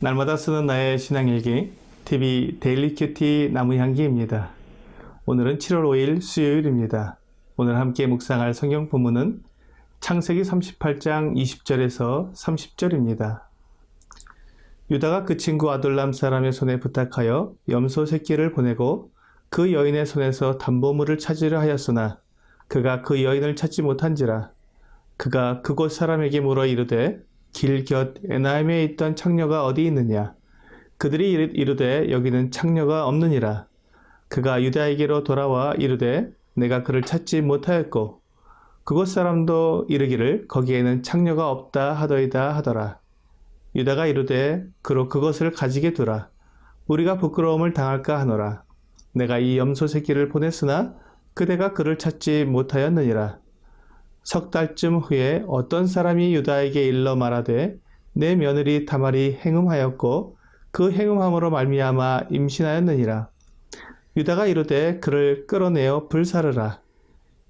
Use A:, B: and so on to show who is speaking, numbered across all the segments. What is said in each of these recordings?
A: 날마다 쓰는 나의 신앙일기 TV 데일리 큐티 나무향기입니다. 오늘은 7월 5일 수요일입니다. 오늘 함께 묵상할 성경 본문은 창세기 38장 20절에서 30절입니다. 유다가 그 친구 아둘람 사람의 손에 부탁하여 염소 새끼를 보내고 그 여인의 손에서 담보물을 찾으려 하였으나 그가 그 여인을 찾지 못한지라. 그가 그곳 사람에게 물어 이르되 길 곁 에나임에 있던 창녀가 어디 있느냐? 그들이 이르되 여기는 창녀가 없느니라. 그가 유다에게로 돌아와 이르되 내가 그를 찾지 못하였고 그곳 사람도 이르기를 거기에는 창녀가 없다 하더이다 하더라. 유다가 이르되 그로 그것을 가지게 두라. 우리가 부끄러움을 당할까 하노라. 내가 이 염소 새끼를 보냈으나 그대가 그를 찾지 못하였느니라. 석 달쯤 후에 어떤 사람이 유다에게 일러 말하되 내 며느리 다말이 행음하였고 그 행음함으로 말미암아 임신하였느니라. 유다가 이르되 그를 끌어내어 불사르라.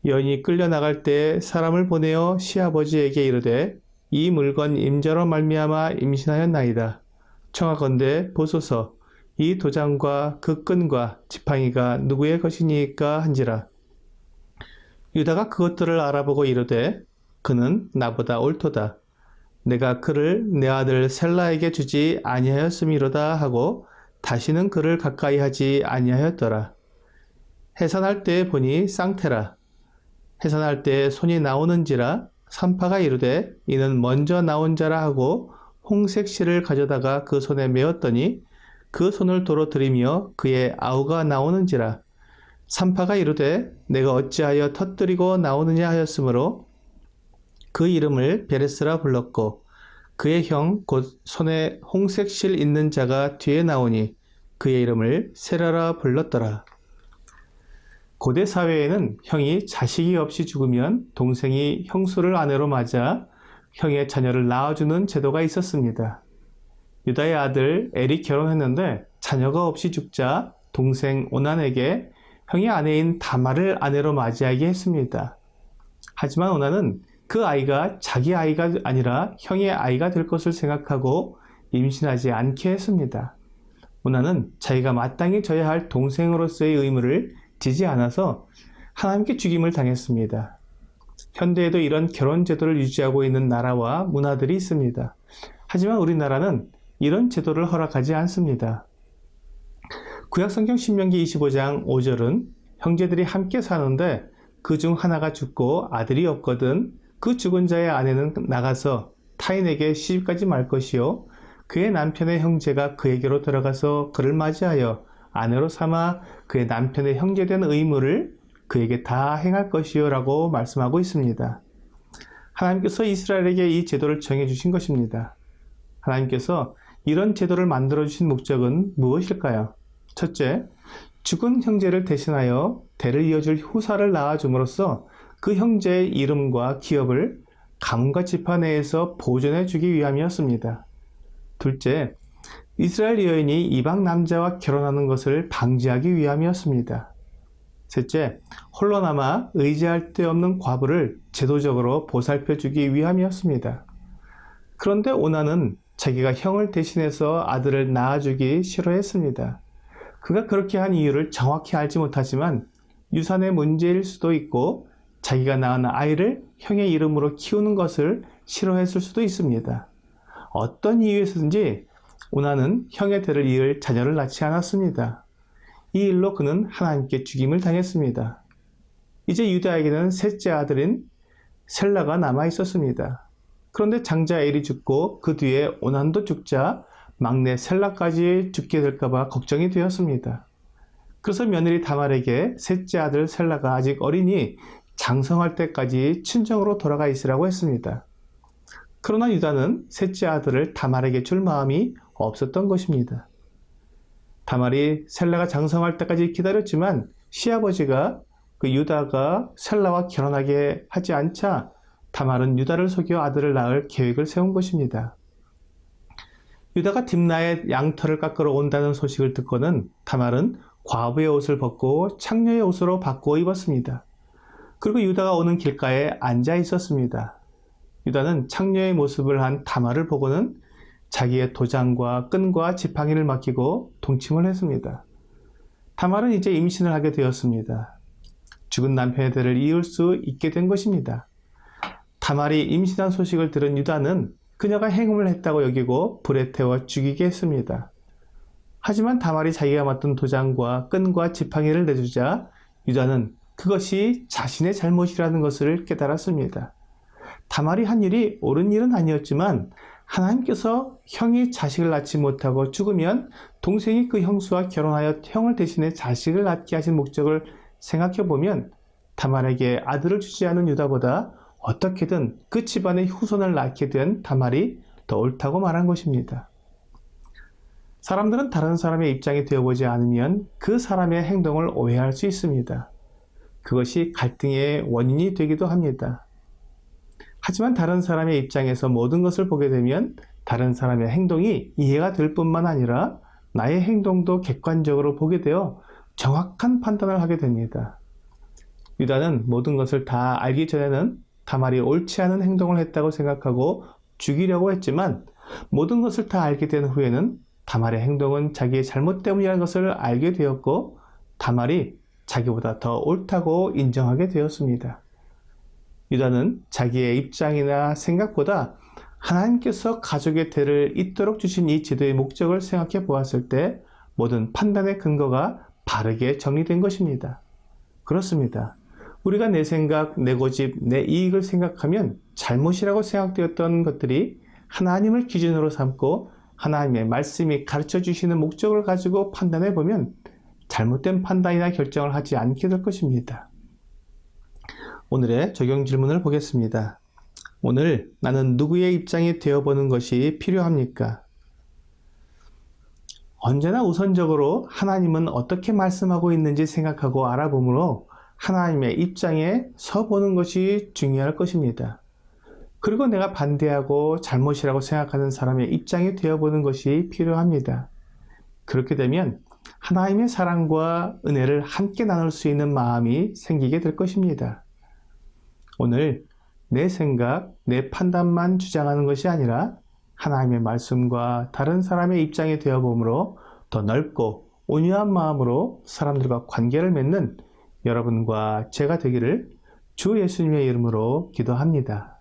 A: 여인이 끌려나갈 때 사람을 보내어 시아버지에게 이르되 이 물건 임자로 말미암아 임신하였나이다. 청하건대 보소서 이 도장과 그 끈과 지팡이가 누구의 것이니까 한지라. 유다가 그것들을 알아보고 이르되 그는 나보다 옳도다. 내가 그를 내 아들 셀라에게 주지 아니하였음이로다 하고 다시는 그를 가까이 하지 아니하였더라. 해산할 때 보니 쌍태라. 해산할 때 손이 나오는지라. 산파가 이르되 이는 먼저 나온 자라 하고 홍색 실을 가져다가 그 손에 메었더니 그 손을 도로 들이며 그의 아우가 나오는지라. 산파가 이르되 내가 어찌하여 터뜨리고 나오느냐 하였으므로 그 이름을 베레스라 불렀고 그의 형 곧 손에 홍색 실 있는 자가 뒤에 나오니 그의 이름을 세라라 불렀더라. 고대 사회에는 형이 자식이 없이 죽으면 동생이 형수를 아내로 맞아 형의 자녀를 낳아주는 제도가 있었습니다. 유다의 아들 엘이 결혼했는데 자녀가 없이 죽자 동생 오난에게 형의 아내인 다말을 아내로 맞이하게 했습니다. 하지만 오난은 그 아이가 자기 아이가 아니라 형의 아이가 될 것을 생각하고 임신하지 않게 했습니다. 오난은 자기가 마땅히 져야 할 동생으로서의 의무를 지지 않아서 하나님께 죽임을 당했습니다. 현대에도 이런 결혼 제도를 유지하고 있는 나라와 문화들이 있습니다. 하지만 우리나라는 이런 제도를 허락하지 않습니다. 구약성경 신명기 25장 5절은 형제들이 함께 사는데 그 중 하나가 죽고 아들이 없거든 그 죽은 자의 아내는 나가서 타인에게 시집가지 말 것이요 그의 남편의 형제가 그에게로 들어가서 그를 맞이하여 아내로 삼아 그의 남편의 형제된 의무를 그에게 다 행할 것이요 라고 말씀하고 있습니다. 하나님께서 이스라엘에게 이 제도를 정해주신 것입니다. 하나님께서 이런 제도를 만들어주신 목적은 무엇일까요? 첫째, 죽은 형제를 대신하여 대를 이어줄 후사를 낳아줌으로써 그 형제의 이름과 기업을 가문과 지파 내에서 보존해 주기 위함이었습니다. 둘째, 이스라엘 여인이 이방 남자와 결혼하는 것을 방지하기 위함이었습니다. 셋째, 홀로 남아 의지할 데 없는 과부를 제도적으로 보살펴 주기 위함이었습니다. 그런데 오난은 자기가 형을 대신해서 아들을 낳아주기 싫어했습니다. 그가 그렇게 한 이유를 정확히 알지 못하지만 유산의 문제일 수도 있고 자기가 낳은 아이를 형의 이름으로 키우는 것을 싫어했을 수도 있습니다. 어떤 이유에서든지 오난은 형의 대를 이을 자녀를 낳지 않았습니다. 이 일로 그는 하나님께 죽임을 당했습니다. 이제 유다에게는 셋째 아들인 셀라가 남아 있었습니다. 그런데 장자 엘이 죽고 그 뒤에 오난도 죽자 막내 셀라까지 죽게 될까봐 걱정이 되었습니다. 그래서 며느리 다말에게 셋째 아들 셀라가 아직 어리니 장성할 때까지 친정으로 돌아가 있으라고 했습니다. 그러나 유다는 셋째 아들을 다말에게 줄 마음이 없었던 것입니다. 다말이 셀라가 장성할 때까지 기다렸지만 시아버지가 그 유다가 셀라와 결혼하게 하지 않자 다말은 유다를 속여 아들을 낳을 계획을 세운 것입니다. 유다가 딥나의 양털을 깎으러 온다는 소식을 듣고는 다말은 과부의 옷을 벗고 창녀의 옷으로 바꾸어 입었습니다. 그리고 유다가 오는 길가에 앉아 있었습니다. 유다는 창녀의 모습을 한 다말을 보고는 자기의 도장과 끈과 지팡이를 맡기고 동침을 했습니다. 다말은 이제 임신을 하게 되었습니다. 죽은 남편의 대를 이을 수 있게 된 것입니다. 다말이 임신한 소식을 들은 유다는 그녀가 행음을 했다고 여기고 불에 태워 죽이게 했습니다. 하지만 다말이 자기가 맡은 도장과 끈과 지팡이를 내주자 유다는 그것이 자신의 잘못이라는 것을 깨달았습니다. 다말이 한 일이 옳은 일은 아니었지만 하나님께서 형이 자식을 낳지 못하고 죽으면 동생이 그 형수와 결혼하여 형을 대신해 자식을 낳게 하신 목적을 생각해 보면 다말에게 아들을 주지 않은 유다보다 어떻게든 그 집안의 후손을 낳게 된 다말이 더 옳다고 말한 것입니다. 사람들은 다른 사람의 입장이 되어보지 않으면 그 사람의 행동을 오해할 수 있습니다. 그것이 갈등의 원인이 되기도 합니다. 하지만 다른 사람의 입장에서 모든 것을 보게 되면 다른 사람의 행동이 이해가 될 뿐만 아니라 나의 행동도 객관적으로 보게 되어 정확한 판단을 하게 됩니다. 유다는 모든 것을 다 알기 전에는 다말이 옳지 않은 행동을 했다고 생각하고 죽이려고 했지만 모든 것을 다 알게 된 후에는 다말의 행동은 자기의 잘못 때문이라는 것을 알게 되었고 다말이 자기보다 더 옳다고 인정하게 되었습니다. 유다는 자기의 입장이나 생각보다 하나님께서 가족의 대를 잇도록 주신 이 제도의 목적을 생각해 보았을 때 모든 판단의 근거가 바르게 정리된 것입니다. 그렇습니다. 우리가 내 생각, 내 고집, 내 이익을 생각하면 잘못이라고 생각되었던 것들이 하나님을 기준으로 삼고 하나님의 말씀이 가르쳐 주시는 목적을 가지고 판단해 보면 잘못된 판단이나 결정을 하지 않게 될 것입니다. 오늘의 적용 질문을 보겠습니다. 오늘 나는 누구의 입장이 되어보는 것이 필요합니까? 언제나 우선적으로 하나님은 어떻게 말씀하고 있는지 생각하고 알아보므로 하나님의 입장에 서보는 것이 중요할 것입니다. 그리고 내가 반대하고 잘못이라고 생각하는 사람의 입장이 되어보는 것이 필요합니다. 그렇게 되면 하나님의 사랑과 은혜를 함께 나눌 수 있는 마음이 생기게 될 것입니다. 오늘 내 생각, 내 판단만 주장하는 것이 아니라 하나님의 말씀과 다른 사람의 입장이 되어보므로 더 넓고 온유한 마음으로 사람들과 관계를 맺는 여러분과 제가 되기를 주 예수님의 이름으로 기도합니다.